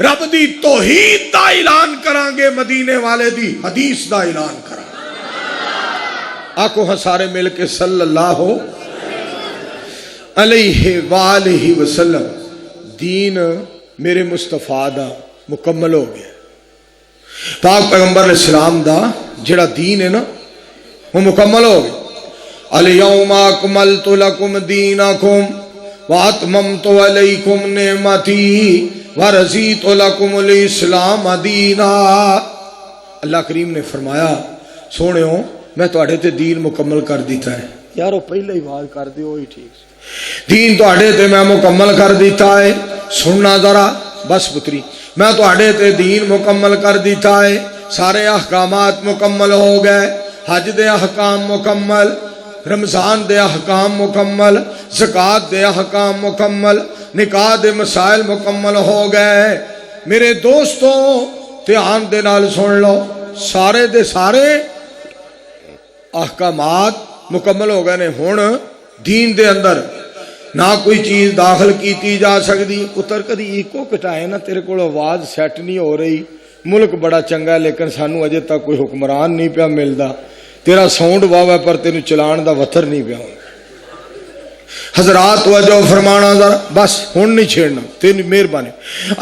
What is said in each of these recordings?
رب دی توحید دا اعلان کرانگے، مدینے والے دی حدیث دا اعلان کرانگے۔ آکو ہاں سارے مل کے صلی اللہ علیہ وآلہ وسلم۔ دین میرے مصطفیٰ دا مکمل ہو گیا۔ پاک پیغمبر علیہ السلام دا جڑا دین ہے نا وہ مکمل ہو گیا۔ الیوم اکملت لکم دینکم واتممت علیکم نعمتی ورضیت لکم الاسلام دینا۔ اللہ کریم نے فرمایا سونےو میں تواڈے تے دین مکمل کر دیتا ہے۔ یارو پہلے ہی بات کر دیو وہی ٹھیک سے۔ دین تواڈے تے میں مکمل کر دیتا ہے۔ سننا ذرا بس پتری، میں تواڈے تے دین مکمل کر دیتا ہے۔ سارے احکامات مکمل ہو گئے، حج دے احکام مکمل، رمضان دے احکام مکمل، زکوٰۃ دے احکام مکمل، نکاح دے مسائل مکمل ہو گئے۔ میرے دوستو دھیان دے نال سن لو، سارے دے سارے احکامات مکمل ہو گئے نے۔ ہن دین دے اندر نہ کوئی چیز داخل کیتی جا سکتی۔ پتر کدی ایکو کٹائے نا، تیرے کو آواز سیٹ نہیں ہو رہی، ملک بڑا چنگا ہے لیکن سانو اجے تک کوئی حکمران نہیں پیا ملدا، تیرا ساؤنڈ واوا پر تینوں چلان دا وتر نہیں پیا۔ حضرات توجہ فرمانا ذرا، بس ہن نہیں چھیڑنا، تیری مہربانی۔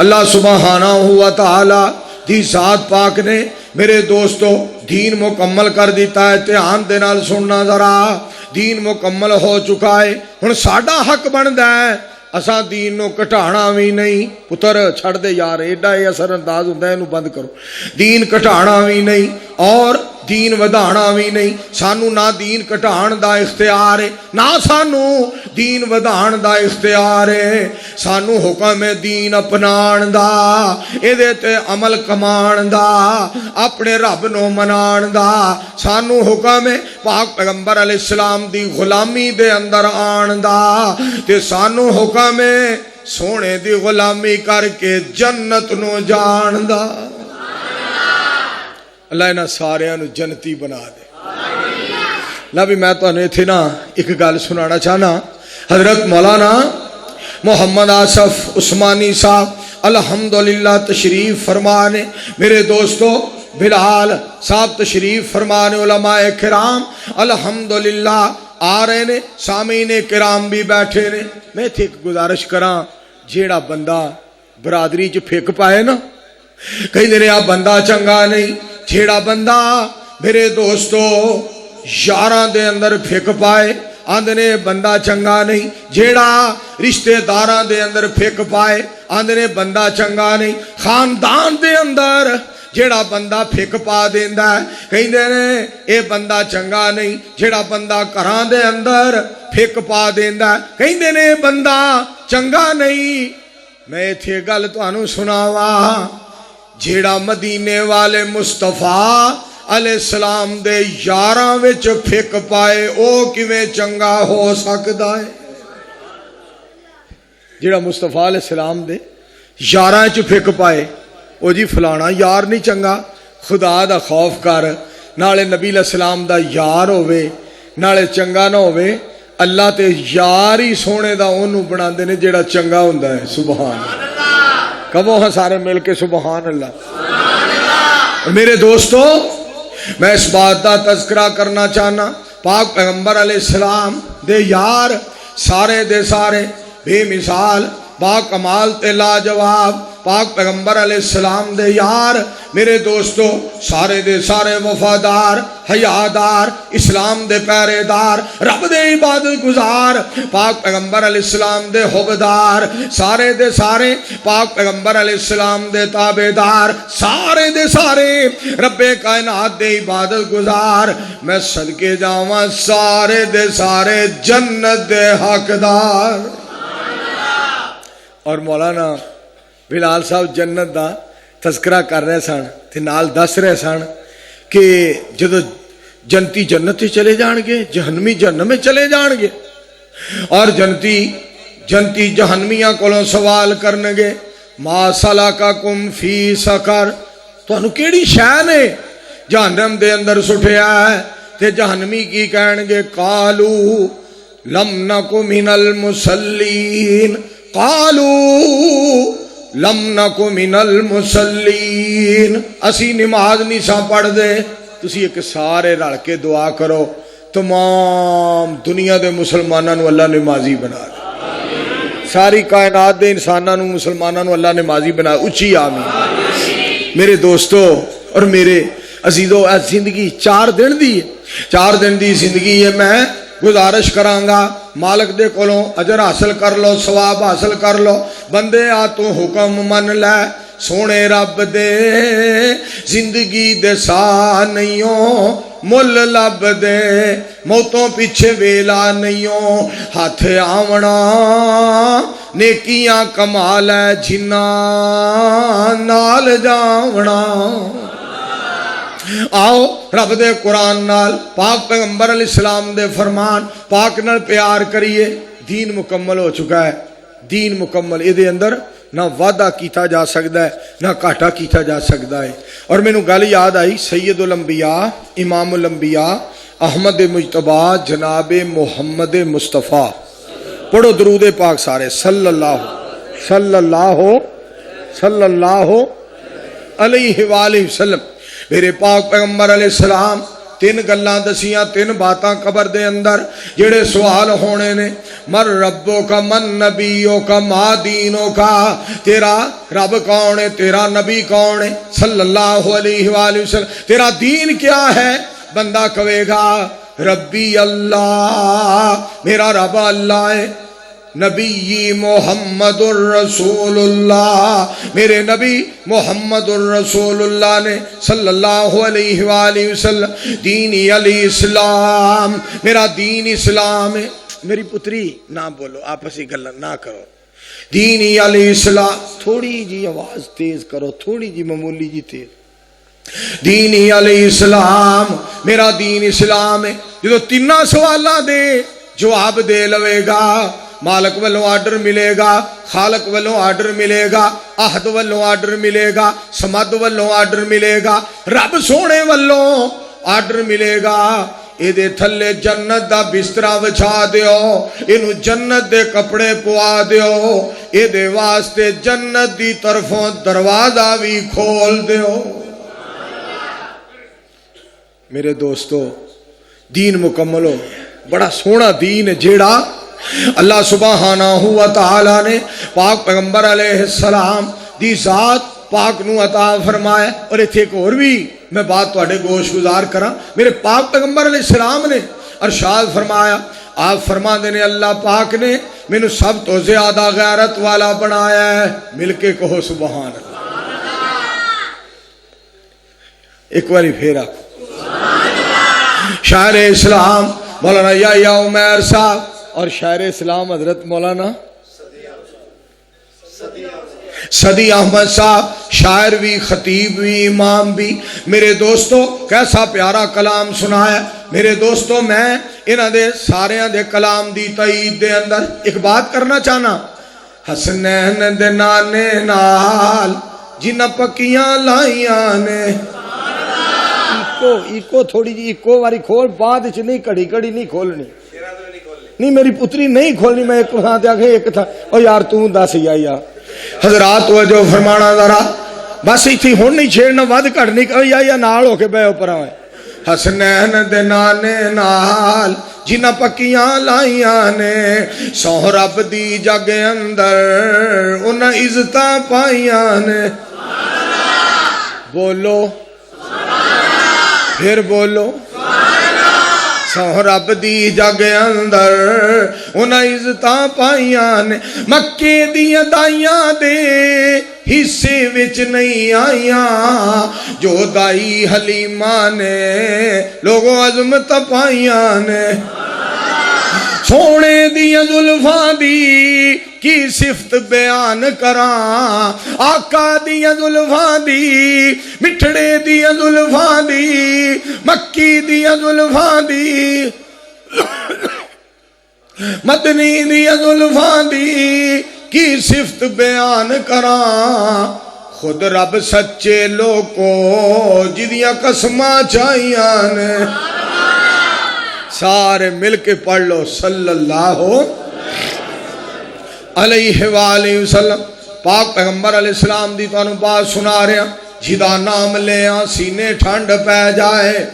اللہ سبحانہ و تعالی دی ذات پاک نے میرے دوستو دین مکمل کر دیتا ہے۔ دھیان دے نال سننا ذرا، دین مکمل ہو چکا ہے۔ ہن ساڈا حق بندا ہے اساں دین نو کٹانا بھی نہیں۔ پتر چھڑ دے یار، ایڈا اے اثر انداز ہوندا ہے، اینو بند کرو۔ دین کٹانا بھی نہیں اور دین ودانا بھی نہیں۔ سانو نہ دین کٹان دا اختیار ہے نہ سانو دین ودان دا اختیار ہے۔ سانو حکم ہے دین اپنان دا، ایدے تے عمل کمان دا، اپنے رب نو منان دا۔ سانو حکم ہے پاک پیغمبر علیہ السلام دی غلامی دے اندر آن دا، تے سانو حکم ہے سونے دی غلامی کر کے جنت نو جان دا۔ اللہ انہاں ساریاں نو جنتی بنا دے۔ نبی میں تو نے تھے نا ایک گل سنانا چاہنا۔ حضرت مولانا محمد آصف عثمانی صاحب الحمدللہ تشریف فرمانے، میرے دوستو بلال صاحب تشریف فرمانے، علماء کرام الحمدللہ آ رہے نے، سامعین کرام بھی بیٹھے نے۔ میں تھے ایک گزارش کراں، جیڑا بندہ برادری چ پھک پائے نا، کہیں دے رہا بندہ چنگا نہیں۔ جیڑا بندہ میرے دوستو یاراں دے اندر پھک پائے آندنے بندہ چنگا نہیں۔ جیڑا رشتہ داراں دے اندر پھک پائے آندنے بندہ چنگا نہیں۔ خاندان دے اندر جیڑا بندہ پھک پا دیندا ہے کہیں دے نے اے بندہ چنگا نہیں۔ جیڑا بندہ گھراں دے اندر پھک پا دیندا ہے کہیں دے نے بندہ چنگا نہیں۔ میں ایتھے گل تانوں سناواں، جیڑا مدینے والے مصطفیٰ علیہ السلام دے یاراں وچ پھک پائے او کیویں چنگا ہو سکدا ہے؟ جیڑا مصطفیٰ علیہ السلام دے یاراں وچ پھک پائے او جی فلانا یار نہیں چنگا، خدا دا خوف کر، نالے نبی علیہ السلام دا یار ہوئے نالے چنگا نہ ہوئے۔ اللہ تے یار ہی سونے دا اونوں بناندے نے جیڑا چنگا ہوندا ہے۔ سبحان اللہ، کہو ہاں سارے مل کے سبحان اللہ۔ میرے دوستو میں اس بات دا تذکرہ کرنا چاہنا، پاک پیغمبر علیہ السلام دے یار سارے دے سارے بے مثال با کمال تے لاجواب پاک پیغمبر علیہ السلام دے یار میرے دوستو سارے دے سارے وفادار حیادار اسلام دے پہرے دار رب دے عبادت گزار پاک پیغمبر علیہ السلام دے حبدار سارے دے سارے پاک پیغمبر علیہ السلام دے تابعدار سارے دے سارے رب کائنات دے عبادت گزار میں صدقے جاواں سارے دے سارے جنت دے حقدار۔ اور مولانا بلال صاحب جنت دا تذکرہ کر رہے سن تے نال دس رہے سن کہ جدو جنتی جنت ہی چلے جان گے جہنمی جہنم میں چلے جان گے اور جنتی جہنمیاں کولوں سوال کرن گے ما سلککم فی سقر تانوں کیڑی شے نے جہنم دے اندر سٹیا ہے تے جہنمی کی کہن گے قالو لم نک من المصلین قالوا لم نکو من المصلین، اسی نماز نہیں سا پڑھ دے. تسی ایک سارے رل کے دعا کرو تمام دنیا دے مسلمانوں نو اللہ نمازی بنا دے، ساری کائنات دے انسانوں نو مسلمانوں نو اللہ نمازی بنا. اچھی آمین. میرے دوستو اور میرے عزیزو، زندگی 4 دن دی ہے، 4 دن دی زندگی ہے. میں گزارش کرانگا مالک دے کولوں اجر حاصل کر لو، ثواب حاصل کر لو. بندے آ تو حکم من لے سونے رب دے، زندگی دے سا نئیوں مل لب دے، موتوں پیچھے ویلا نئیوں ہاتھ آونا، نیکیاں کمال ہے جنہ نال جاونا. آؤ رب دے قرآن نال، پاک پیغمبر علیہ السلام دے فرمان پاک نال پیار کریے. دین مکمل ہو چکا ہے، دین مکمل، یہ دے اندر نہ وعدہ کیتا جا سکتا ہے نہ گھاٹا کیتا جا سکتا ہے. اور مینوں گل یاد آئی، سید الانبیاء امام الانبیاء احمد مجتبی جناب محمد مصطفیٰ، پڑھو درود پاک سارے، صلی اللہ علیہ وآلہ وسلم. میرے پاک پیغمبر علیہ السلام 3 گلاں دسیاں، 3 باتاں قبر دے اندر جڑے سوال ہونے نے. من ربو کا، من نبیوں کا، ما دینوں کا، تیرا رب کون ہے، تیرا نبی کون ہے صلی اللہ علیہ وآلہ وسلم، تیرا دین کیا ہے. بندہ کہے گا ربی اللہ، میرا رب اللہ ہے. نبی محمد الرسول اللہ، میرے نبی محمد الرسول اللہ نے صلی اللہ علیہ وآلہ وسلم. دینی علی اسلام، میرا دین اسلام ہے. میری پتری نہ بولو، آپسی گلا نہ کرو. دینی علی اسلام، تھوڑی جی آواز تیز کرو، تھوڑی جی معمولی جی تیز. دینی علی اسلام، میرا دین اسلام ہے. جو 3 سوالہ دے جواب دے لوے گا، مالک والوں آرڈر ملے گا، خالق والوں آرڈر ملے گا، احد والوں آرڈر ملے گا، سمد والوں آرڈر ملے گا، رب سونے والوں آرڈر ملے گا. اے دے تھلے جنت دا بسترا وچھا دیو، اینو جنت دے کپڑے پوا دیو، اے دے واسطے جنت دی طرفوں دروازہ بھی کھول دیو. میرے دوستو دین مکمل ہو، بڑا سونا دین ہے جیڑا اللہ سبحانہ و تعالی نے پاک پیغمبر علیہ السلام دی ذات پاک نو عطا فرمایا. اور ایتھے ایک اور بھی میں بات تواڈے گوش گزار کراں. میرے پاک پیغمبر علیہ السلام نے ارشاد فرمایا، آپ فرما دینے اللہ پاک نے مینوں سب تو زیادہ غیرت والا بنایا ہے. مل کے کہو سبحان اللہ. ایک باری پھر آپ شاعر اسلام مولانا یحییٰ عمیر صاحب اور شاعر اسلام حضرت مولانا صدی احمد صاحب، شاعر بھی، خطیب بھی، امام بھی. میرے دوستو کیسا پیارا کلام سنایا. میرے دوستو میں انہاں دے ساریاں دے کلام دی تائید دے اندر ایک بات کرنا چاہنا. حسنین دے نانے نال جنہ پکیاں لائیاں نے، ایکو تھوڑی جی ایکو واری کھول، بعد چ نہیں کڑی کڑی نہیں کھولنی، نہیں میری پتری نہیں کھولنی. میں ایک تھا تے آکھے ایک تھا، او یار تو دس یا حضرات توجہ فرمانا ذرا، بس ایتھے ہن نہیں چھیڑنا، ود گھٹ نہیں یا نال ہو کے بیٹھو پراں. حسنین دے نانے نال جنہ پکیاں لائیاں نے، سو رب دی جگ اندر انہاں عزتاں پائیاں نے. بولو پھر بولو، سو رب دی جگ اندر انہاں عزتاں پائیاں نے. مکے دیاں دائیاں دے حصے وچ نہیں آئیاں، جو دائی حلیمہ نے لوگوں عظمت پائیاں نے. سونے دیاں زلفاں دی کی صفت بیان کراں، آقا دیاں زلفاں دی، مٹھڑے دیاں زلفاں دی، مکی دیاں زلفاں دی، مدنی دیاں زلفاں دی کی صفت بیان کراں. خود رب سچے لوگوں جدیاں قسماں چاہیاں نے. سارے مل کے پڑھ لو صلی اللہ علیہ وآلہ وسلم. پاک پیغمبر علیہ السلام دی تانوں بات سنا رہا، جدا نام لیا سینے ٹھنڈ پہ جائے،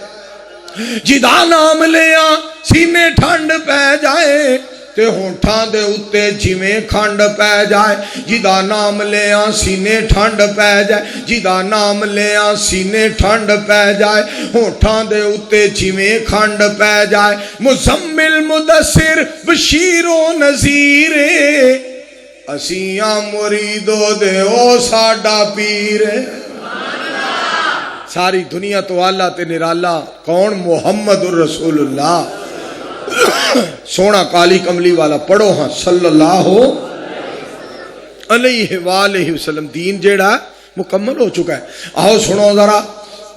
جدا نام لیا سینے ٹھنڈ پہ جائے تے ہونٹاں دے اُتے جویں کھنڈ پہ جائے، جدا نام لیا سینے ٹھنڈ پہ جائے، جدا نام لیا سینے ٹھنڈ پہ جائے، ہونٹاں دے اُتے جویں کھنڈ پہ جائے، مزمل مدثر بشیر و نذیر اسیاں مریدو دے او ساڈا پیر۔ ساری دنیا تو آلہ تے نرالا کون؟ محمد الرسول اللہ۔ سونا کالی کملی والا پڑھو ہاں صلی اللہ علیہ وآلہ وسلم۔ دین جیڑا مکمل ہو چکا ہے۔ آؤ سنو ذرا،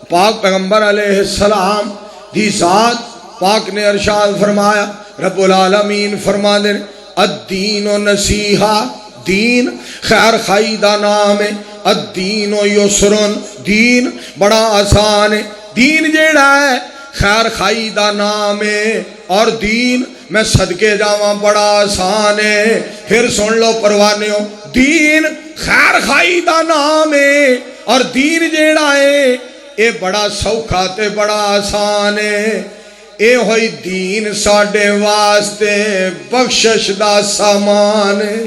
پاک پیغمبر علیہ السلام دی ذات پاک نے ارشاد فرمایا، رب العالمین فرما دے الدین و نصیحہ، دین خیر خائی دا نام ہے، الدین و یسرن، دین بڑا آسان ہے، دین جیڑا ہے خیر خائی دا نام ہے، اور دین میں صدقے جاواں بڑا آسان ہے۔ پھر سن لو پروانیوں، دین خیر خائی دا نام ہے اور دین جیڑا ہے اے بڑا سوکھا تے بڑا آسان ہے۔ اے ہوئی دین ساڈے واسطے بخشش دا سامان ہے۔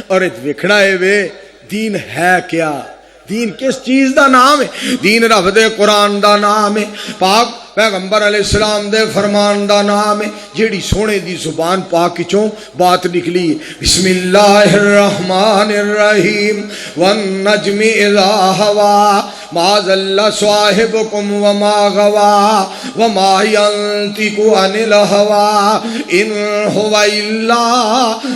اور ویکھنا ہے وے دین ہے کیا، دین کس چیز دا نام ہے؟ دین رب دے قرآن دا نام ہے، پاک پیغمبر علیہ السلام دے فرمان دا نام ہے، جیڑی سونے دی زبان پاک چوں بات نکلی، بسم اللہ الرحمن الرحیم والنجم اذا ہوا ما ضل صاحبکم وما غوا وما ينطق عن الهوى ان هو الا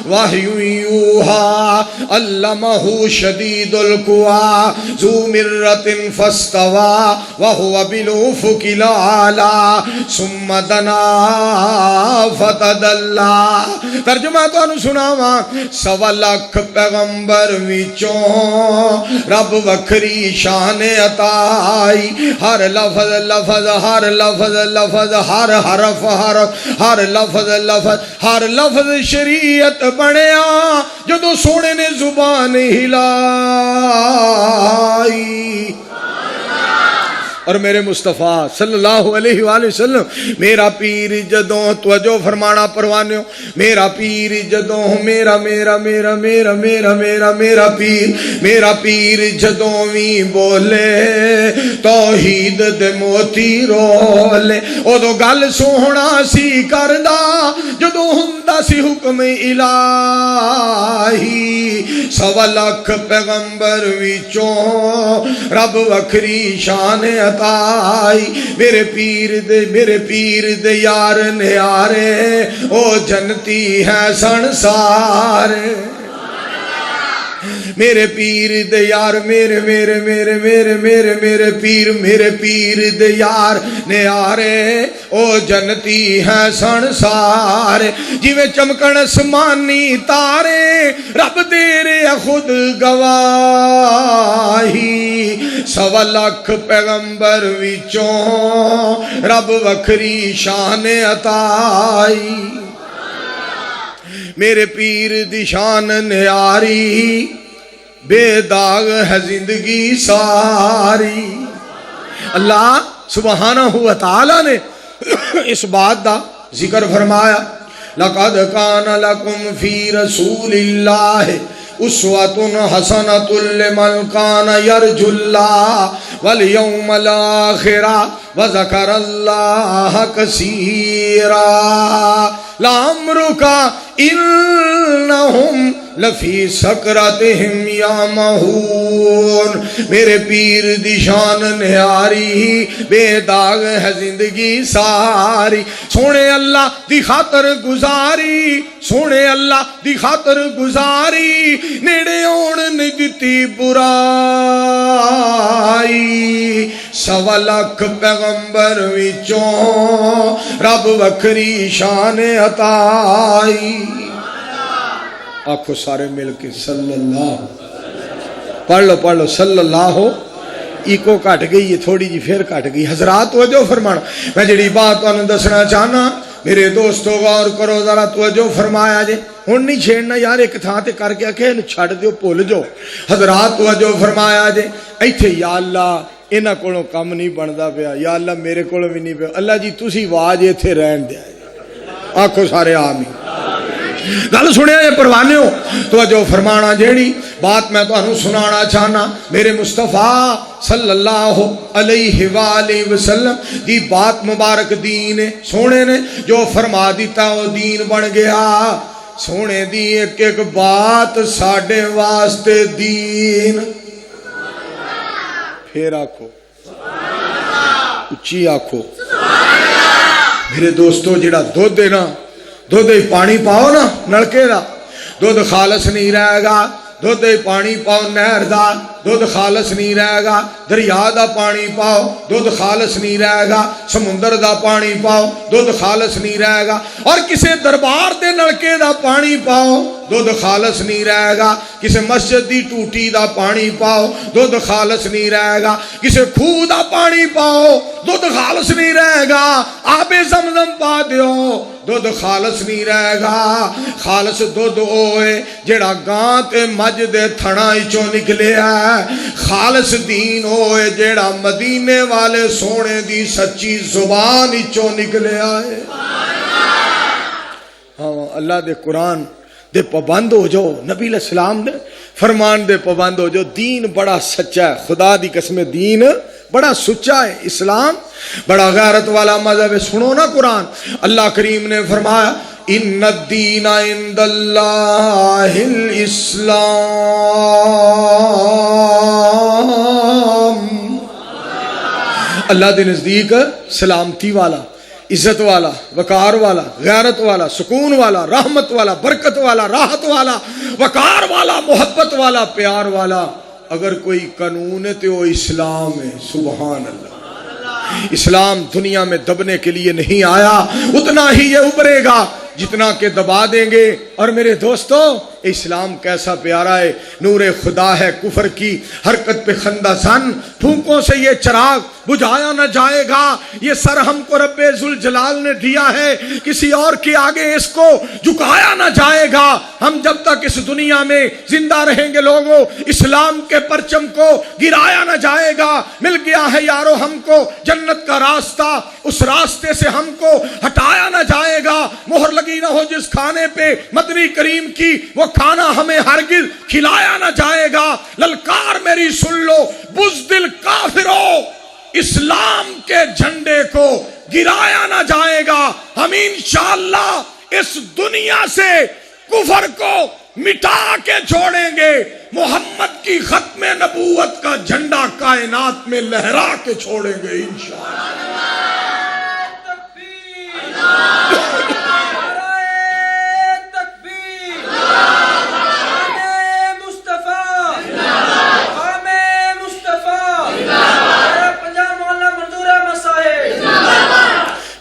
وحی یوحی علمہ شدید القوی ذو مرۃ فاستوى وهو بالافق الاعلی ثم دنا فتدلی۔ ترجمہ تانوں سناواں، 1.25 لاکھ پیغمبر وچوں رب وکھری شان عطائی، ہر لفظ لفظ ہر لفظ لفظ ہر حرف حرف ہر لفظ لفظ ہر لفظ شریعت بنیا جدو سونے نے زبان ہلائی۔ اور میرے مصطفیٰ صلی اللہ علیہ وآلہ وسلم، میرا پیر جدوں، توجہ فرمانا پروانیوں، میرا پیر جدوں، میرا میرا میرا میرا میرا میرا میرا پیر، میرا پیر جدوں وی بولے توحید دے موتی رولے، ادو گل سوہنا سی کردا جدوں ہوندا سی حکم الہی۔ 1.25 لاکھ پیغمبر وچوں رب وکھری شان عطائی، میرے پیر دے یار نیارے او جنتی ہے سنسار۔ میرے پیر دے یار میرے میرے میرے میرے میرے میرے پیر دے یار نیارے او جنتی ہے سنسار۔ جویں چمکن اسمانی تارے رب دے رہے خود گواہی۔ 1.25 لاکھ پیغمبر وچوں رب وکھری شان عطائی، میرے پیر دی شان نیاری بے داغ ہے زندگی ساری۔ اللہ سبحانہ و تعالی نے اس بات دا ذکر فرمایا، لَقَدْ كَانَ لَكُمْ فِي رَسُولِ اللَّهِ أُسْوَةٌ حَسَنَةٌ لِمَنْ كَانَ يَرْجُو اللَّهَ وَالْيَوْمَ الْآخِرَ وَذَكَرَ اللَّهَ كَثِيرًا لَعَمْرُكَ إِنَّهُمْ لفی سکرتہم یامہون۔ میرے پیر دی شان نیاری بے داغ ہے زندگی ساری، سونے اللہ دی خاطر گزاری، سونے اللہ دی خاطر گزاری، نیڑے اون نہیں دتی برائی۔ 1.25 لاکھ پیغمبر وچوں رب وکھری شان عطائی۔ آنکھوں سارے مل کے صلی اللہ، پڑھ لو صلی اللہ۔ ایکو کٹ گئی ہے تھوڑی جی، پھر کٹ گئی۔ حضرات توجہ فرمانا، میں جڑی بات تانوں دسنا چاہنا میرے دوستو غور کرو ذرا، توجہ فرمایا جے۔ ہن نہیں چھیڑنا یار، ایک تھان تے کر کے آکھے اینو چھڈ دیو، بھول جاؤ۔ حضرات توجہ فرمایا جے ایتھے یا اللہ انہاں کولوں کم نہیں بندا پیا، یا اللہ میرے کولوں بھی نہیں پیا، اللہ جی تسی واج ایتھے رہن دیا جی، آکھو سارے آمین۔ گل سنیا جے پروانیو، توجہ فرمانا جیڑی بات میں تانوں سنانا چاہنا، میرے مصطفیٰ صلی اللہ علیہ وآلہ وسلم دی بات مبارک دین ہے، سونے نے جو فرما دیتا وہ دین بن گیا۔ سونے دی ایک ایک بات ساڈے واسطے دین، پھر آکھو اچھی آکھو میرے دوستو، جڑا دودھ ہے نا، دودھ پانی پاؤ نا نلکے دا، دودھ خالص نہیں رہے گا۔ دودھ پانی پاؤ نہر دا، دودھ خالص نہیں رہے گا۔ دریا دا پانی پاؤ، دودھ خالص نہیں رہے گا۔ سمندر دا پانی پاؤ، دودھ خالص نہیں رہے گا۔ اور کسی دربار دے نلکے دا پانی پاؤ، دودھ خالص نہیں رہے گا۔ کسی مسجد دی ٹوٹی دا پانی پاؤ، دودھ خالص نہیں رہے گا۔ کسی کھوہ دا پانی پاؤ، دودھ خالص نہیں رہے گا۔ آب زمزم پا دیو، دودھ خالص نہیں رہے گا۔ خالص دودھ ہوئے جڑا گاں تے مجھ دے تھڑا چوں نکلے ہے۔ خالص دین ہوئے جڑا مدینے والے سونے دی سچی زبان چوں نکلے آئے۔ ہاں اللہ دے قرآن دے پابند ہو جاؤ، نبی علیہ السلام دے فرمان دے پابند ہو جاؤ۔ دین بڑا سچا ہے، خدا دی قسم دین بڑا سچا ہے۔ اسلام بڑا غیرت والا مذہب ہے۔ سنو نا قرآن، اللہ کریم نے فرمایا ان الدین عند اللہ الاسلام، اللہ دے نزدیک سلامتی والا، عزت والا، وقار والا، غیرت والا، سکون والا، رحمت والا، برکت والا، راحت والا، وقار والا، محبت والا، پیار والا اگر کوئی قانون ہے تو وہ اسلام ہے۔ سبحان اللہ۔ اسلام دنیا میں دبنے کے لیے نہیں آیا، اتنا ہی یہ ابھرے گا جتنا کہ دبا دیں گے۔ اور میرے دوستو، اسلام کیسا پیارا ہے، نور خدا ہے، کفر کی حرکت پہ خندہ زن، پھونکوں سے یہ چراغ بجھایا نہ جائے گا۔ یہ سر ہم کو رب ذوالجلال نے دیا ہے، کسی اور کے آگے اس کو جھکایا نہ جائے گا۔ ہم جب تک اس دنیا میں زندہ رہیں گے لوگوں، اسلام کے پرچم کو گرایا نہ جائے گا۔ مل گیا ہے یارو ہم کو جنت کا راستہ، اس راستے سے ہم کو ہٹایا نہ جائے گا۔ مہر لگی نہ ہو جس کھانے پہ مدنی کریم کی، وہ کھانا ہمیں ہرگز کھلایا نہ جائے گا۔ للکار میری سن لو بزدل کافرو، اسلام کے جھنڈے کو گرایا نہ جائے گا۔ ہم انشاءاللہ اس دنیا سے کفر کو مٹا کے چھوڑیں گے، محمد کی ختم نبوت کا جھنڈا کائنات میں لہرا کے چھوڑیں گے انشاءاللہ۔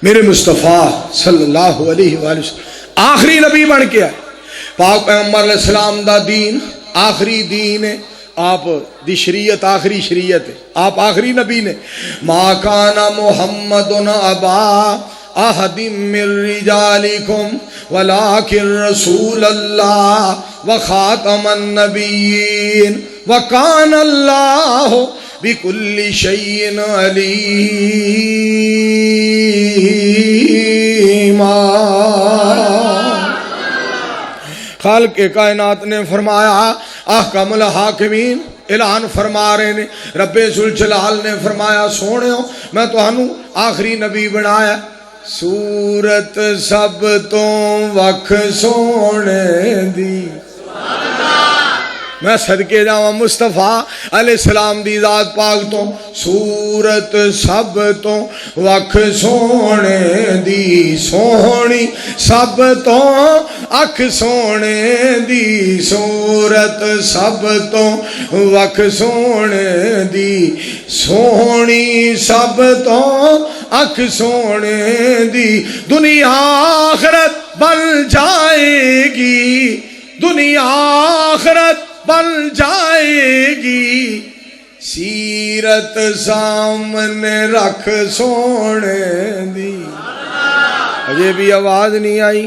میرے مصطفیٰ صلی اللہ علیہ وآلہ وسلم آخری نبی بن کے آئے۔ پاک پیغمبر علیہ السلام دا دین آخری دین ہے، آپ دی شریعت آخری شریعت ہے، آپ آخری نبی نے۔ ما کان محمد ابا احد من رجالکم ولکن رسول اللہ وخاتم النبیین وکان اللہ بکل شیء علیم۔ خالق کائنات نے فرمایا، احکم الحاکمین اعلان فرما رہے نے، رب ذوالجلال نے فرمایا سونےو میں تانوں آخری نبی بنایا۔ صورت سب تو وکھ سونے دی، میں صدقے جاواں مصطفیٰ علیہ السلام دی ذات پاک تو، صورت سب تو وکھ سونے دی، سونی سب تو اکھ سونے دی، صورت سب تو وکھ سونے دی، سونی سب تو اکھ سونے دی۔ دنیا آخرت بن جائے گی، دنیا آخرت بن جائے گی، سیرت سامنے رکھ سونے دی۔ یہ بھی آواز نہیں آئی؟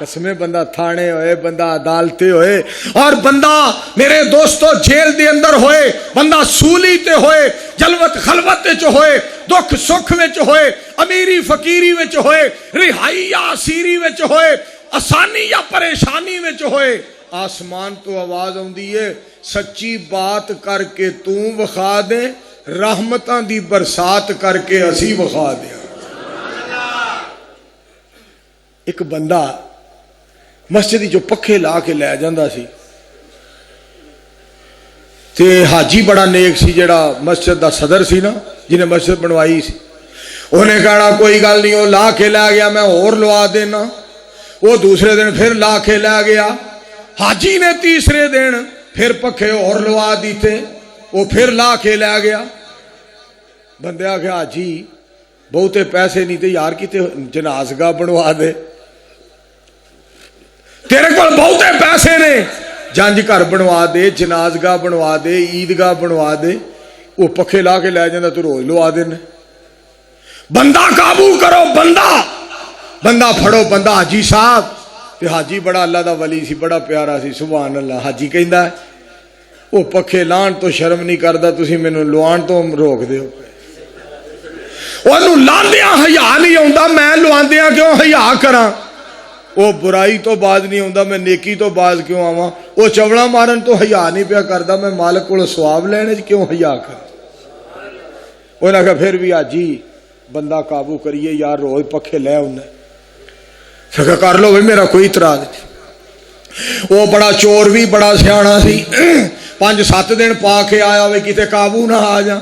قسمیں بندہ تھانے ہوئے, بندہ عدالتے ہوئے, اور بندہ میرے دوستو جیل دے اندر ہوئے, بندہ سولی تے ہوئے, جلوت خلوت وچ ہوئے, دکھ سکھ وچ ہوئے, امیری فقیری وچ ہوئے, رہائی یا اسیری وچ ہوئے, آسانی یا پریشانی وچ ہوئے, آسمان تو آواز آندی ہے سچی بات کر کے تو وکھا دے, رحمتاں دی برسات کر کے اسی وکھا دے. ایک بندہ مسجد جو پکھے لا کے لے جاندہ سی, تے حاجی بڑا نیک سی جڑا مسجد دا صدر سی نا, جنہیں مسجد بنوائی سی, انہیں کہنا کوئی گل نہیں, وہ لا کے لے گیا, میں اور لوا دینا. وہ دوسرے دن پھر لا کے لے گیا, حاجی نے تیسرے دن پھر پکھے اور لوا دیتے, وہ پھر لا کے لے گیا. بندے آ گیا حاجی بہتے پیسے نہیں تے یار کتے جنازگاہ بنوا دے, تیرے کو بہتے پیسے نے, جنج گھر بنوا دے, جنازگاہ بنوا دے, عیدگاہ بنوا دے. وہ پکھے لا کے لے جاندہ تو روز لوا دینا. بندہ قابو کرو, بندہ پھڑو, بندہ حاجی صاحب. تے حاجی بڑا اللہ دا ولی سی, بڑا پیارا سی, سبحان اللہ. حاجی کہندا ہے وہ پکھے لان تو شرم نہیں کردا, تسی مینوں لوان تو روک دیو. انہوں لاندیاں حیا نہیں آندا, میں لواندیاں کیوں حیا کراں. وہ برائی تو باز نہیں آندا, میں نیکی تو باز کیوں آواں. وہ چوڑا مارن تو حیا نہیں پیا کردا, میں مالک کولوں ثواب لینے کیوں حیا کراں. انہاں کہا پھر بھی حاجی بندہ قابو کریے یار, روز پکھے لے انہیں. کہا کر لو بھائی, میرا کوئی اعتراض نہیں. وہ بڑا چور بھی بڑا سیاਣਾ سی, 5-7 دن پا کے آیا وے کتے قابو نہ آ جا.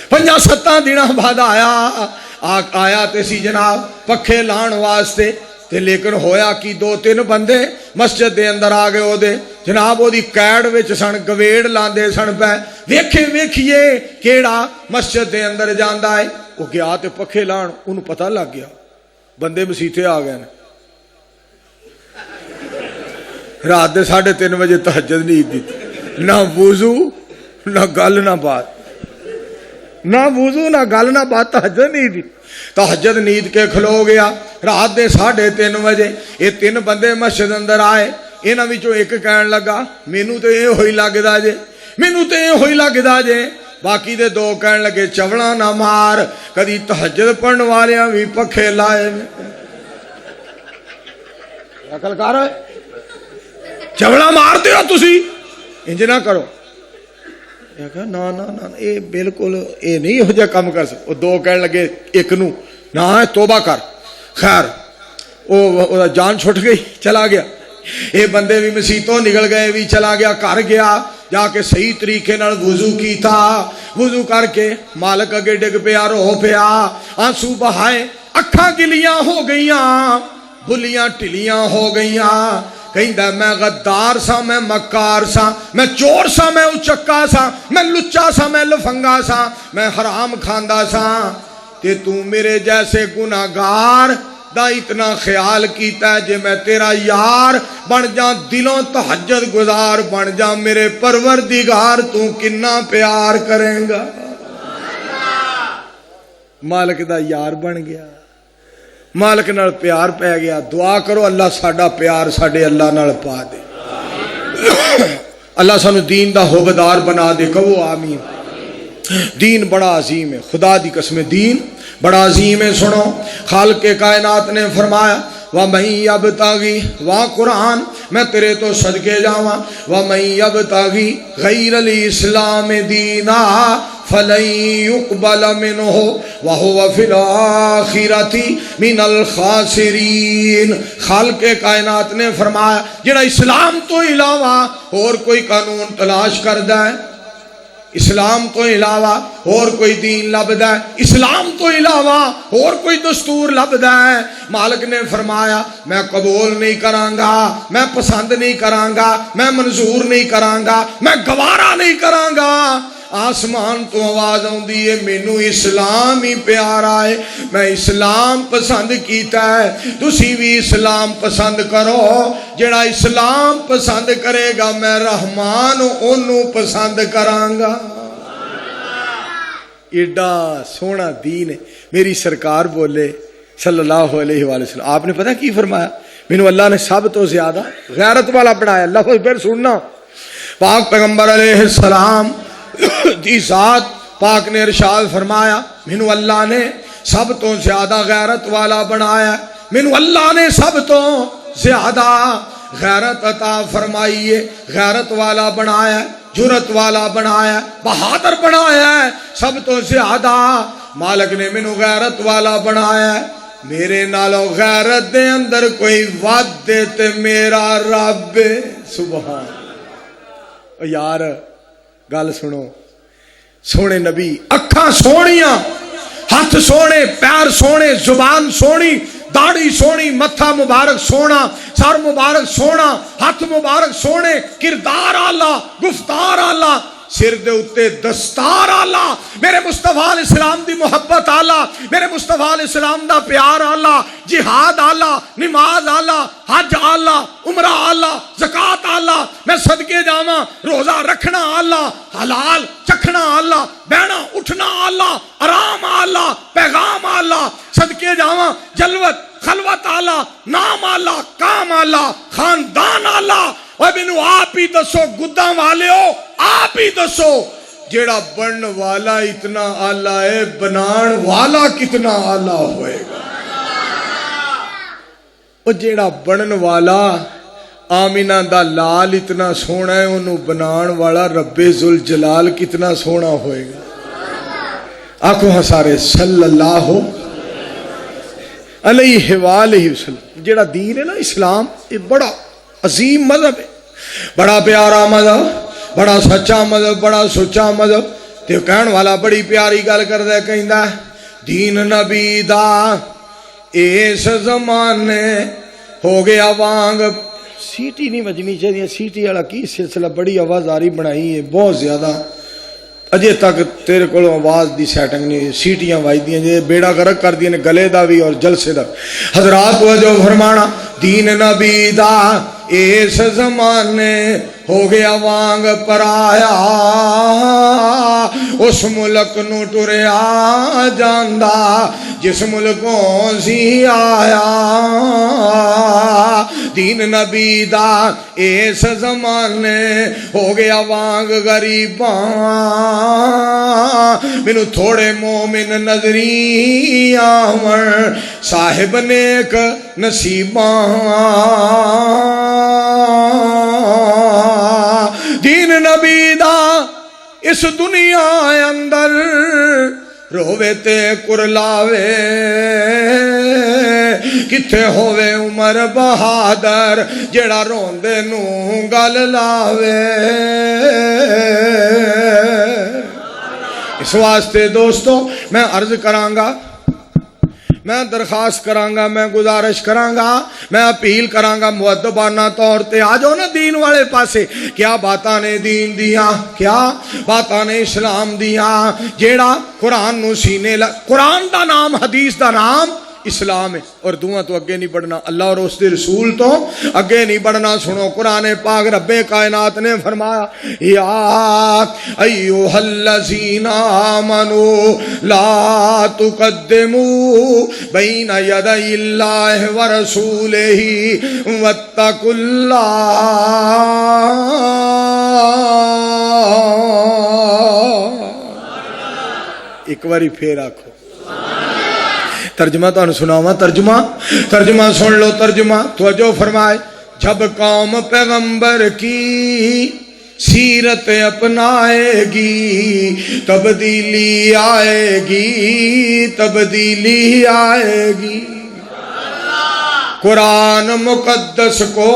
5-7 دنوں بعد آیا تے سی جناب پکھے لان واسطے, تے لیکن ہویا کی 2-3 بندے مسجد دے اندر آ گئے, او دے جناب او دی قید وچ سن, گویڑ لاندے سن پے, ویکھیے کیڑا مسجد دے اندر جاندا ہے. وہ گیا تے پکھے لان, انہوں پتہ لگ گیا بندے مسیتے آ گئے. رات دے 3:30 بجے تہجد نہیں دی, نہ وضو نہ گل نہ بات, نہ وضو نہ گل نہ بات, تہجد نہیں دی. تہجد نیند کے کھلو گیا. رات دے 3:30 بجے یہ 3 بندے مسجد اندر آئے. انہاں وچوں ایک کہن لگا مینوں تے یہ ہوئی لگدا جے, مینوں تے یہ ہوئی لگدا جے. باقی دے 2 کہن لگے چوڑا نہ مار, کدی تہجد پڑھن والیاں بھی پکھے لائے. عقل کر, چوڑا مار دیو تسی, انج نہ کرو. نا نا نا اے بالکل اے نہیں ہو جا کام کر سکتے. وہ 2 کہنے لگے ایک نو نا توبہ کر. خیر وہ جان چھٹ گئی, چلا گیا. اے بندے بھی مسیتوں نکل گئے, بھی چلا گیا, کر گیا, جا کے صحیح طریقے نال وضو کیتا, وضو کر کے مالک اگے ڈگ پیا, رو پیا, آنسو بہائے, اکھاں گلیاں ہو گئیاں, بھلیاں ٹلیاں ہو گئیاں. کہندا میں غدار سا, میں مکار سا, میں چور سا, میں اچکا سا, میں لچا سا, میں لفنگا سا, میں حرام کھاندا سا, تے تو میرے جیسے گناہگار دا اتنا خیال کیتا ہے جے میں تیرا یار بن جا, دلوں تہجد گزار بن جا, میرے پروردگار تو کنا پیار کریں گا. مالک دا یار بن گیا, مالک نال پیار پہ گیا. دعا کرو اللہ ساڈا پیار ساڈے اللہ نال پا دے, اللہ سانو دین دا حوبدار بنا دے. کہو آمین. دین بڑا عظیم ہے, خدا دی قسم دین بڑا عظیم ہے. سنو, خالق کائنات نے فرمایا وَمَن يَبْتَغِي, واہ قرآن میں تیرے تو صدقے جاواں, وَمَن يَبْتَغِي غَيْرَ الْإِسْلَامِ دِينًا فَلَن يُقْبَلَ مِنْهُ وَهُوَ فِي الْآخِرَةِ مِنَ الْخَاسِرِينَ. خالق کائنات نے فرمایا جڑا اسلام تو علاوہ اور کوئی قانون تلاش کردا ہے, اسلام تو علاوہ اور کوئی دین لبدا ہے, اسلام تو علاوہ اور کوئی دستور لبدا ہے, مالک نے فرمایا میں قبول نہیں کراں گا, میں پسند نہیں کراں گا, میں منظور نہیں کراں گا, میں گوارا نہیں کراں گا. آسمان تو آواز آندی ہے مینوں اسلام ہی پیارا ہے, میں اسلام پسند کیتا ہے, تسی بھی اسلام پسند کرو. جڑا اسلام پسند کرے گا میں رحمان اونوں پسند کراں گا. ایڈا سونا دین ہے. میری سرکار بولے صلی اللہ علیہ وآلہ وسلم, آپ نے پتہ کی فرمایا, مینو اللہ نے سب تو زیادہ غیرت والا بنایا. لفظ پھر سننا, پاک پیغمبر علیہ السلام دی ذات پاک نے ارشاد فرمایا مینو اللہ نے سب تو زیادہ غیرت والا بنایا, مینو اللہ نے سب تو زیادہ غیرت عطا فرمائیے, غیرت والا بنایا, جرت والا بنایا, بہادر بنایا ہے سب تو زیادہ. مالک نے مینو غیرت والا بنایا ہے, میرے نالو غیرت دے اندر کوئی ود دے تے میرا رب. سبحان یار گل سنو, سونے نبی اکھاں سونیاں, ہاتھ سونے, پیر سونے, زبان سونی, داڑھی سونی, متھا مبارک سونا, سر مبارک سونا, ہاتھ مبارک سونے, کردار آلہ, گفتار آلہ, سر دے اتے دستار آلہ, میرے مصطفیٰ علیہ السلام دی محبت آلہ, میرے مصطفیٰ علیہ السلام دا پیار آلہ, جہاد آلہ, نماز آلہ, حج آلہ, عمرہ آلہ, زکات آلہ, میں صدقے جاواں, روزہ رکھنا آلہ, حلال چکھنا آلہ, بہنا اٹھنا آلہ, آرام آلہ, پیغام آلہ, صدقے جاواں, جلوت خلوت آلہ, نام آلہ, کام آلہ, خاندان آلہ. اور مینو آپ ہی دسو گداں والے ہو, آپ ہی دسو جیڑا بنن والا اتنا آلہ ہے, بنان والا کتنا آلہ ہوئے گا. اور جیڑا بنن والا آمینہ دا لال اتنا سونا ہے, انہوں بنان والا رب ذوالجلال کتنا سونا ہوئے گا. آنکھوں ہاں سارے صلی اللہ علیہ وآلہ وسلم. جیڑا دین ہے نا اسلام, یہ بڑا عظیم مذہب ہے, بڑا پیارا مذہب, بڑا سچا مذہب, بڑا سچا مذہب. تے کہن والا بڑی پیاری گل کردا ہے, کہندا دین نبی دا اس زمانے ہو گیا وانگ. سیٹی نہیں بجنی چاہیے, سیٹی والا کی سلسلہ, بڑی آوازاری بنائی ہے بہت زیادہ, اجے تک تیرے کو آواز دی سیٹنگ نہیں, سیٹیاں واجدیاں جے بیڑا غرق کر دیے گلے دا بھی اور جلسے دا. حضرات وجہ فرمانا دین نبی دا اس زمانے ہو گیا وانگ پرایا, اس ملک نو ٹریا جاندا جس ملکوں سی آیا. دین نبی دا اس زمانے ہو گیا وانگ غریباں, مینو تھوڑے مومن نظری آون صاحب نیک نصیباں. دین نبی دا اس دنیا اندر روے تے کرلاوے, کتھے ہووے عمر بہادر جیڑا روندے نو گل لاوے. اس واسطے دوستو میں عرض کرانگا, میں درخواست کرانگا, میں گزارش کرانگا, میں اپیل کرانگا مؤدبانہ طور تے آ جاؤ نا دین والے پاسے. کیا باتاں نے دین دیاں, کیا باتاں نے اسلام دیاں, جیڑا قرآن نو سینے قرآن دا نام, حدیث دا نام اسلام ہے, اور دعا تو اگے نہیں بڑھنا, اللہ اور اس دے رسول تو اگے نہیں بڑھنا. سنو قرآن پاک رب کائنات نے فرمایا یا ایھا الذین آمنوا لا تقدموا بین یدی اللہ ورسولہ واتقوا اللہ. ایک باری پھر آکھو ترجمہ. تو سناواں ترجمہ سن لو. ترجمہ توجہ فرمائے. جب قوم پیغمبر کی سیرت اپنائے گی تبدیلی آئے گی, تبدیلی آئے گی. قرآن مقدس کو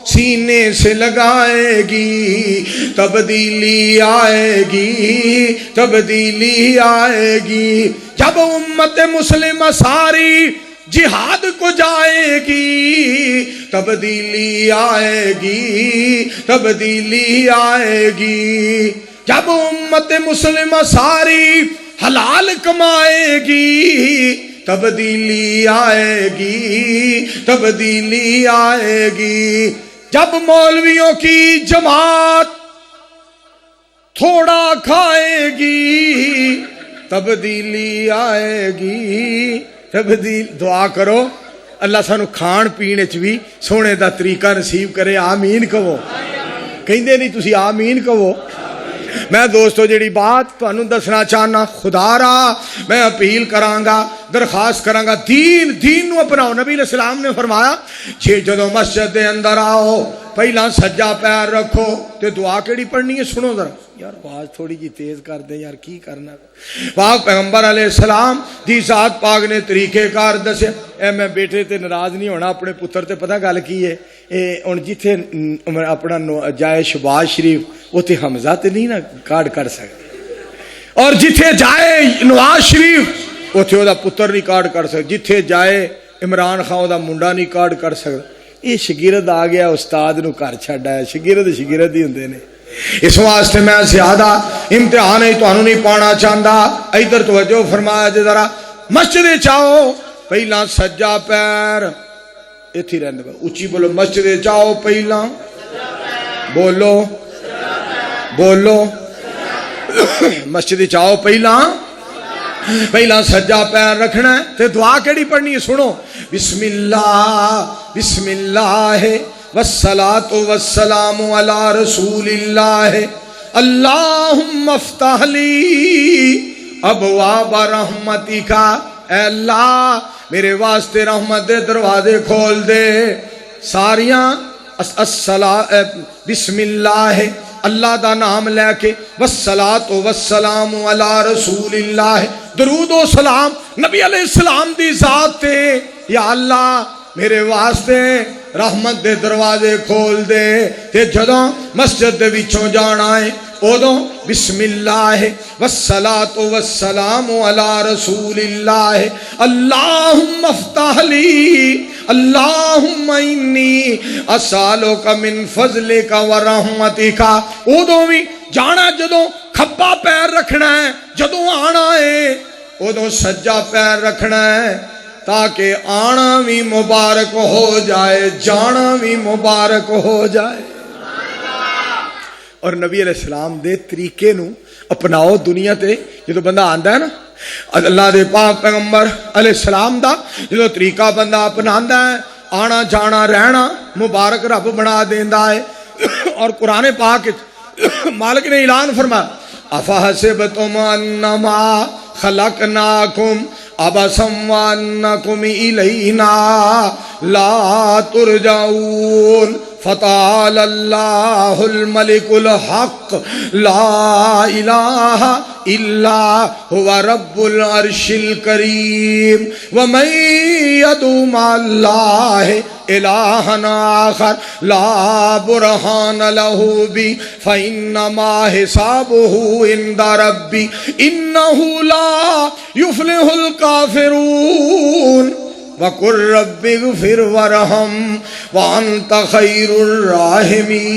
سینے سے لگائے گی تبدیلی آئے گی, تبدیلی آئے گی. جب امت مسلمہ ساری جہاد کو جائے گی تبدیلی آئے گی, تبدیلی آئے گی. جب امت مسلمہ ساری حلال کمائے گی تبدیلی آئے گی, تبدیلی آئے گی. جب مولویوں کی جماعت تھوڑا کھائے گی تبدیلی آئے گی, تبدیل. دعا کرو اللہ سانو کھان پینے چ بھی سونے دا طریقہ نصیب کرے. آمین کہو. کہندے نہیں تسی آمین کہو. میں دوستو جڑی بات تانوں دسنا چاہنا خدا را میں اپیل کرانگا درخواست کرانگا دین نو اپناؤ. نبی علیہ السلام نے فرمایا جے جدو مسجد دے اندر آؤ پہلا سجا پیر رکھو تے دعا کیڑی پڑھنی ہے سنو ذرا. یار آواز تھوڑی جی تیز کر دے یار کی کرنا. پاک پیغمبر علیہ السلام دی ذات پاک نے طریقے کار دسے. اے میں بیٹے تے ناراض نہیں ہونا اپنے پتر تے پتہ گل کی ہے ہن جتھے اپنا جائے شباز شریف اوتھے حمزہ تے نہیں نا کارڈ کر سکتے اور جتھے جائے نواز شریف اوتھے او دا پتر نہیں کارڈ کر سکتا. جتھے جائے عمران خان او دا منڈا نہیں کارڈ کر سکتا. یہ شگرد آ گیا استاد نو گھر چھڈ آیا. شگرد ہی ہوندے نے. اس واسطے میں زیادہ امتحان ہی تانوں نہیں پانا چاہتا. ادھر توجہ فرمایا جے ذرا. مسجد چاہو پہلا سجا پیر ایتھی رہندے اچھی بولو. مسجد چاہو پہلا بولو مسجد چاہو پہلا سجا پیر رکھنا ہے تے دعا کیڑی پڑھنی ہے سنو. بسم اللہ والصلاة والسلام علی رسول اللہ اللہم افتح لی ابواب رحمتک. اے اللہ میرے واسطے رحمت دے دروازے کھول دے. ساریاں بسم اللہ اللہ دا نام لے کے والصلاة والسلام علی رسول اللہ درود و سلام نبی علیہ السلام دی ذات تے. یا اللہ میرے واسطے رحمت دے دروازے کھول دے. تے جدوں مسجد دے وچوں جانا ہے ادوں بسم اللہ والصلاة والسلام علی رسول اللہ اللہم افتح لی اللہم انی اسالک من فضلک ورحمتک. ادوں بھی جانا جدوں کھبا پیر رکھنا ہے. جدوں آنا ہے ادوں سجا پیر رکھنا ہے تاکہ آنا بھی مبارک ہو جائے جانا بھی مبارک ہو جائے. اور نبی علیہ السلام دے طریقے نو اپناؤ. دنیا تے جدو بندہ آندا ہے نا اللہ دے پاک پیغمبر علیہ السلام دا جدو طریقہ بندہ اپناندا ہے آنا جانا رہنا مبارک رب بنا دیندا ہے. اور قرآن پاک مالک نے اعلان فرمایا افحسبتم انما خلقناکم عبثا وانکم الینا لا ترجعون فتعالى اللہ الملک الحق لا الہ الا هو رب العرش الکریم ومن يدع مع اللہ الہا آخر لا برہان له به فإنما حسابه عند ربی انه لا يفلح الکافرون وَقُلْ رَبِّ اغْفِرْ وَارْحَمْ وَأَنْتَ خَيْرُ الرَّاحِمِينَ.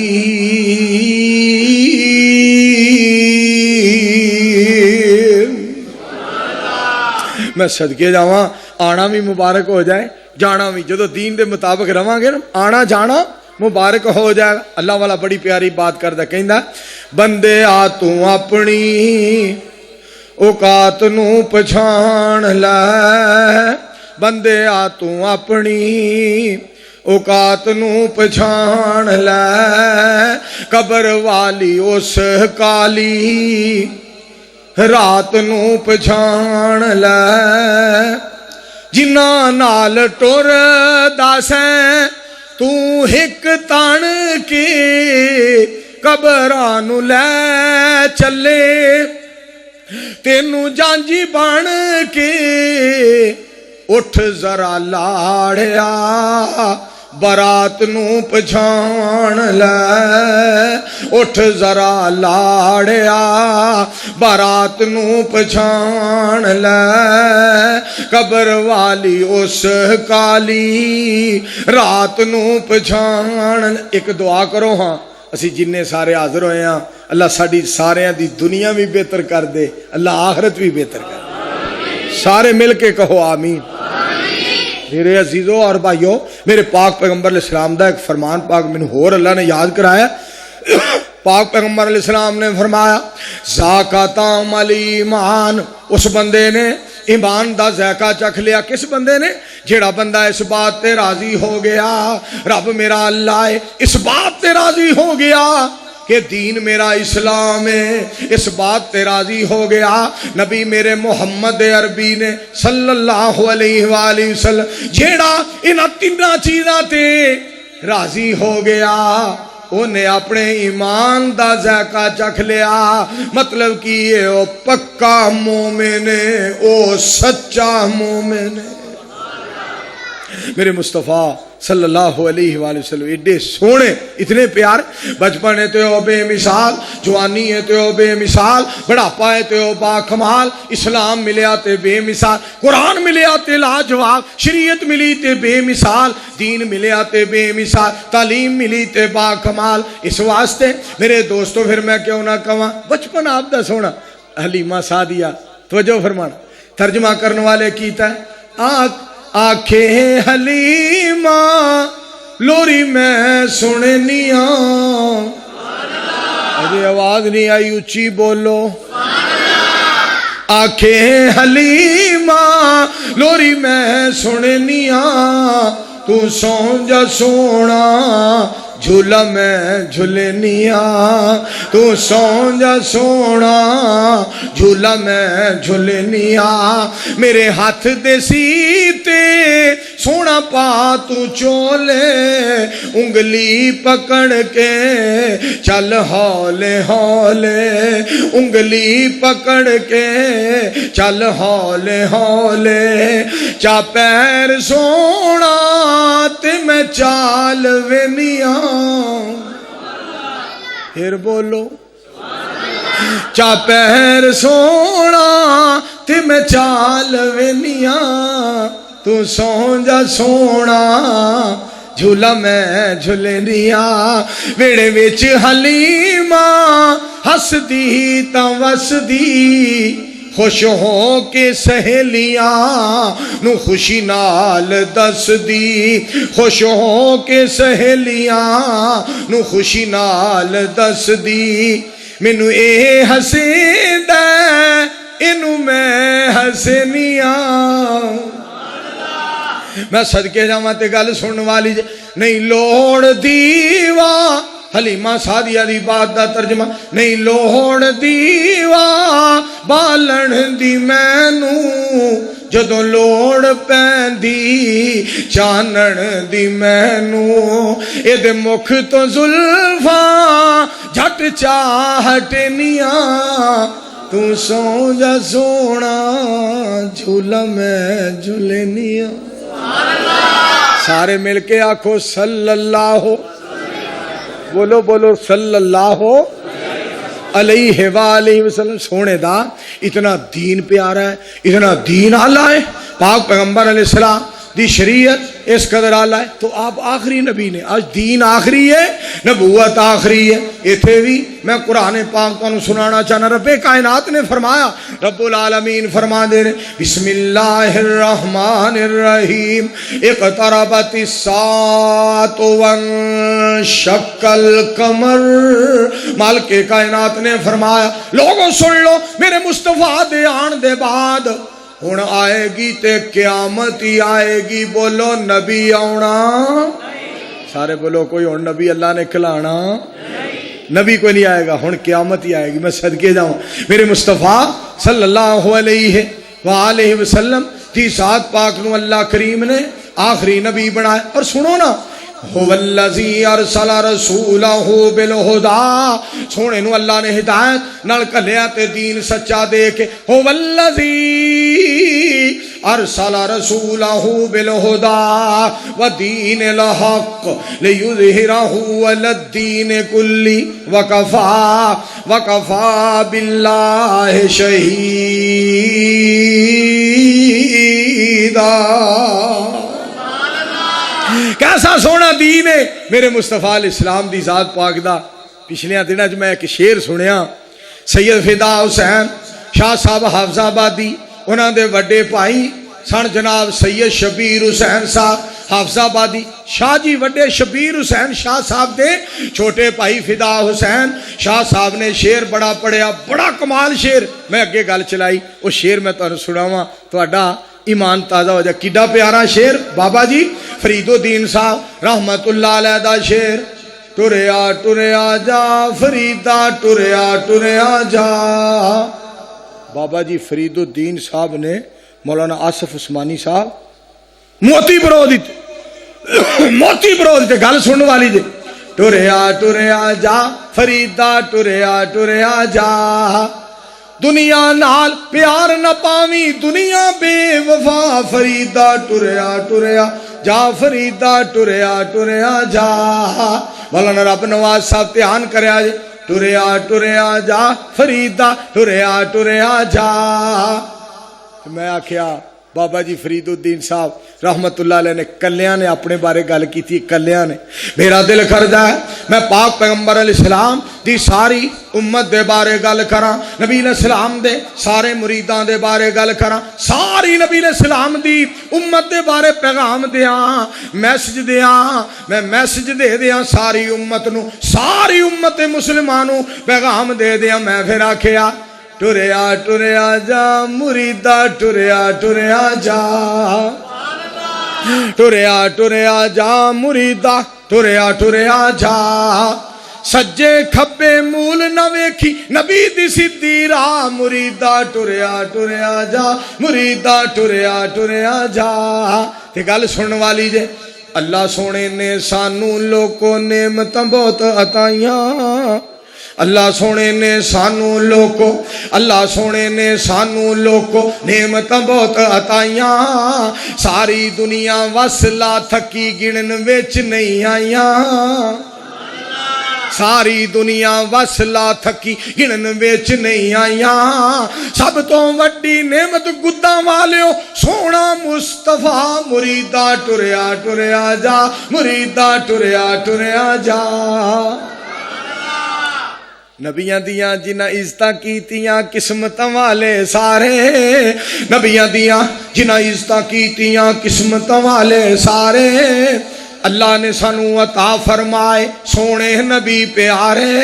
میں صدقے جاواں آنا بھی مبارک ہو جائے جانا بھی جدو دین دے مطابق رہاں گے نا آنا جانا مبارک ہو جائے. اللہ والا بڑی پیاری بات کردا کہندا بندے آ تو اپنی اوقات نو پچھان لے. بندے آ تو اپنی اوقات نو پچھان لے. قبر والی اس کالی رات نو پچھان لے. جنہاں نال ٹر داسیں تو ہک تن کے قبراں نو لے چلے. تینوں جانجی بن کے اٹھ ذرا لاڑیا برات نو پچھان لے. اٹھ ذرا لاڑیا برات نو پچھان لے. قبر والی اس کالی رات نو پچھان. ایک دعا کرو ہاں اسی جننے سارے حاضر ہوئے ہیں اللہ ساڑی سارے دی دنیا بھی بہتر کر دے اللہ آخرت بھی بہتر کر دے. سارے مل کے کہو آمین. میرے عزیزوں اور بھائیوں میرے پاک پیغمبر علیہ السلام دا ایک فرمان پاک میں اور اللہ نے یاد کرایا. پاک پیغمبر علیہ السلام نے فرمایا ذاکا طعم الایمان. اس بندے نے ایمان دا ذائقہ چکھ لیا. کس بندے نے؟ جیڑا بندہ اس بات تے راضی ہو گیا رب میرا اللہ ہے، اس بات تے راضی ہو گیا کہ دین میرا اسلام ہے، اس بات تے راضی ہو گیا نبی میرے محمد عربی نے صلی اللہ علیہ وآلہ وسلم جیڑا انہاں تیناں چیزاں تے راضی ہو گیا انہیں اپنے ایمان دا ذائقہ چکھ لیا، مطلب کہ یہ او پکا مومن ہے، او سچا مومن ہے۔ میرے مصطفیٰ صلی اللہ علیہ وآلہ وسلم ایڈے سونے، اتنے پیار، بچپن ہے تو بے مثال، جوانی ہے تو بے مثال، بڑھاپا ہے تو با کمال، اسلام ملیا تے بے مثال، قرآن ملیا تے لاجواب، شریعت ملی تے بے مثال، دین ملیا تے بے مثال، تعلیم ملی تے با کمال۔ اس واسطے میرے دوستو پھر میں کیوں نہ کہاں بچپن آپ دا سونا۔ حلیمہ سعدیہ توجہ فرمانا، ترجمہ کرنے والے کیتا ہے آنکھیں حلیمہ لوری میں سننیاں، ابھی آواز نہیں آئی، اونچی بولو۔ آنکھیں حلیمہ لوری میں سننیاں، تو سو جا سونا جھولا میں جھولنیاں، تو سو جا سونا جھولا میں جھولنیاں، میرے ہاتھ دے سیتے سونا پا تو چولے، انگلی پکڑ کے چل ہولے ہولے، انگلی پکڑ کے چل ہولے ہولے، چا پیر سونا تے میں چال وینیاں، پھر بولو چا پیر سونا تے میں چال وینیاں، تو سو جا سونا جھولا میں جھولنیاں، ویڑے وچ حلیمہ ہسدی تاں وسدی، خوش ہو کے سہیلیاں نو خوشی نال دس دی، خوش ہو کے سہیلیاں نو خوشی نال دس دی، مینو اے ہسیندا اینو میں ہسنیاں۔ میں صدقے جاواں تے گل سنن والی نہیں لوڑ دیوا، حلیمہ سعدیہ دی بات دا ترجمہ، نہیں لوڑ دیوا بالن دی مینو، جدوں لوڑ پیندی چانن دی مینو، اے دے مکھ تو زلفاں جھٹ چاہٹنیاں، تو سو جا سونا جھولا میں جھولنیاں۔ سارے مل کے آکھو صلی اللہ، بولو بولو صلی اللہ علیہ وآلہ وسلم۔ سونے دا اتنا دین پیارا ہے، اتنا دین آلہ ہے، پاک پیغمبر علیہ السلام دی شریعت اس قدر آلہ ہے، تو آپ آخری نبی نے، آج دین آخری ہے، نبوت آخری ہے۔ ایتھے بھی میں قرآن پاک کو سنانا چاہنا، رب کائنات نے فرمایا، رب العالمین فرما دے رہے بسم اللہ الرحمن الرحیم، اقتربت الساعۃ وانشق القمر، مالک کائنات نے فرمایا لوگوں سن لو، میرے مصطفیٰ دے آن دے بعد ہن آئے گی تے قیامت ہی آئے گی، بولو نبی آنا، سارے بولو کوئی ہن نبی اللہ نے کھلانا، نبی کوئی نہیں آئے گا، ہن قیامت ہی آئے گی۔ میں صدقے جاؤں میرے مصطفیٰ صلی اللہ علیہ وآلہ وسلم کی ذات پاک نو اللہ کریم نے آخری نبی بنایا۔ اور سنو نا، هو الذی ارسل رسولہ بالہدی، سونے نو اللہ نے ہدایت نال کلیا تے دین سچا دے کے، هو الذی ارسل رسولہ بالہدی ودین الحق لیظہرہ علی الدین کلہ وکفی باللہ شہیدا۔ کیسا سونا دین ہے میرے مصطفیٰ علیہ السلام دی ذات پاک دا۔ پچھلیاں دنوں میں ایک شعر سنیا، سید فدا حسین شاہ صاحب حافظ آبادی، انہاں دے وڈے بھائی سن جناب سید شبیر حسین صاحب حافظ آبادی، شاہ جی وڈے شبیر حسین شاہ صاحب دے چھوٹے بھائی فدا حسین شاہ صاحب نے شعر بڑا پڑھیا، بڑا کمال شعر، میں اگے گل چلائی، وہ شعر میں تمہیں سناواں، تہاڈا ایمان تازہ ہو جائے. کڈا پیارا شیر بابا جی فرید الدین صاحب رحمت اللہ علیہ دا شیر. ٹریا ٹریا جا فریدا ٹریا ٹریا جا. بابا جی فرید الدین صاحب نے مولانا آصف عثمانی صاحب موتی برو دیتے موتی برو دیتے گل سننے والی جی. ٹریا ٹریا جا فریدا ٹریا ٹریا جا. دنیا نال پیار نہ پاوی دنیا بے وفا فریدا ٹریا ٹریا جا فریدا ٹریا ٹریا جا. مولانا رب نواز صاحب دھیان کریا جی. ٹریا ٹریا جا فریدا ٹریا ٹریا جا. میں آخیا بابا جی فرید الدین صاحب رحمت اللہ علیہ نے کلیاں نے اپنے بارے گل کی تھی. کلیاں نے میرا دل کردا ہے میں پاک پیغمبر علیہ السلام دی ساری امت دے بارے گل کراں, نبی علیہ السلام دے سارے مریداں دے بارے گل کراں, ساری نبی علیہ السلام دی امت دے بارے پیغام دیاں, میسج دیاں. میں میسج دے دیاں ساری امت نو, ساری امت مسلمانوں پیغام دے دیاں. میں پھر آکھیا ٹریا ٹریا جا مریدا ٹریا ٹریا جا. ٹریا ٹریا جا مریدا ٹریا ٹریا جا. سجے کھبے مول نہ ویکھی نبی دی سیدھی راہ مریدا ٹریا ٹریا جا مریدا ٹریا ٹریا جا. تے گل سنن والی جے اللہ سونے نے سانو لوکو نعمتاں بہت عطائیاں. اللہ سونے نے سانو لوکو اللہ سونے نے سانو لوکو نعمتاں بہت عطائیاں. ساری دنیا وصلہ تھکی گنن وچ نہیں آئیاں. ساری دنیا وصلہ تھکی گنن وچ نہیں آئیاں. سب تو وڈی نعمت گداں والیو سونا مصطفیٰ مریدا ٹریا ٹریا جا مریدا ٹریا ٹریا جا. نبیاں دیاں جنہاں عزتاں کیتیاں قسمتاں والے سارے. نبیاں دیاں جنہاں عزتاں کیتیاں قسمتاں والے سارے. اللہ نے سانو عطا فرمائے سونے نبی پیارے.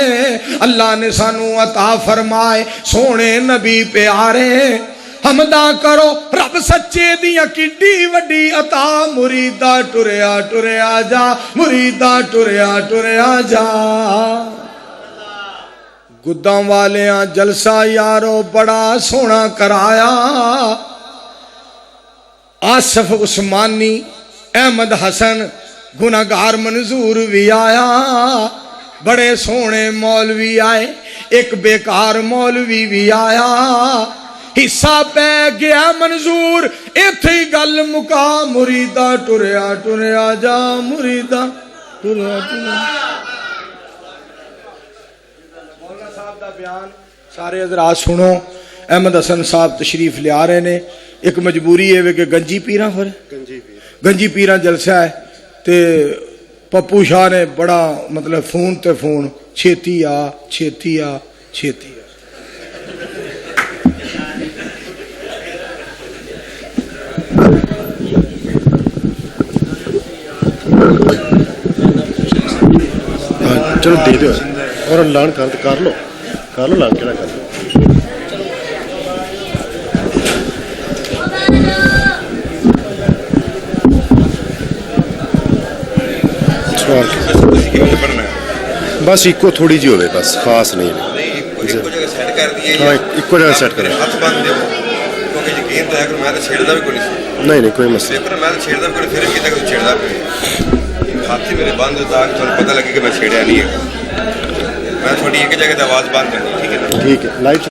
اللہ نے سانو عطا فرمائے سونے نبی پیارے. حمداں کرو رب سچے دیاں کڈی وڈی عطا مریدا ٹریا ٹریا جا مریدا ٹریا ٹریا جا. گداں والیاں جلسہ یارو بڑا سونا کرایا. آصف عثمانی احمد حسن گناہگار منظور بھی آیا. بڑے سونے مولوی آئے ایک بیکار مولوی بھی آیا. حصہ پہ گیا منظور ایتھے ہی گل مکا مریدا ٹریا ٹریا جا مریدا ٹریا ٹریا. بیان سارے حضرات سنو. احمد حسن صاحب تشریف لے آ رہے نے. ایک مجبوری ہے کہ گنجی پیراں پھر گنجی پیراں جلسہ ہے تے پپو شاہ نے بڑا مطلب فون تے فون چھیتی آ چھیتی آ چھیتی آ. چلو دے دو اور لان کر لو لان کہڑا کر لو. بس ایک تھوڑی جی ہوئے بس خاص نہیں ہاں ایک جگہ سیٹ کریں. نہیں نہیں کوئی مسئلہ ہاتھ میرے بند ہوتا کہ تمہیں پتہ لگے کہ میں چھیڑیا نہیں ہے. میں تھوڑی ایک جگہ آواز بند کرنی. ٹھیک ہے نا. ٹھیک ہے لائٹ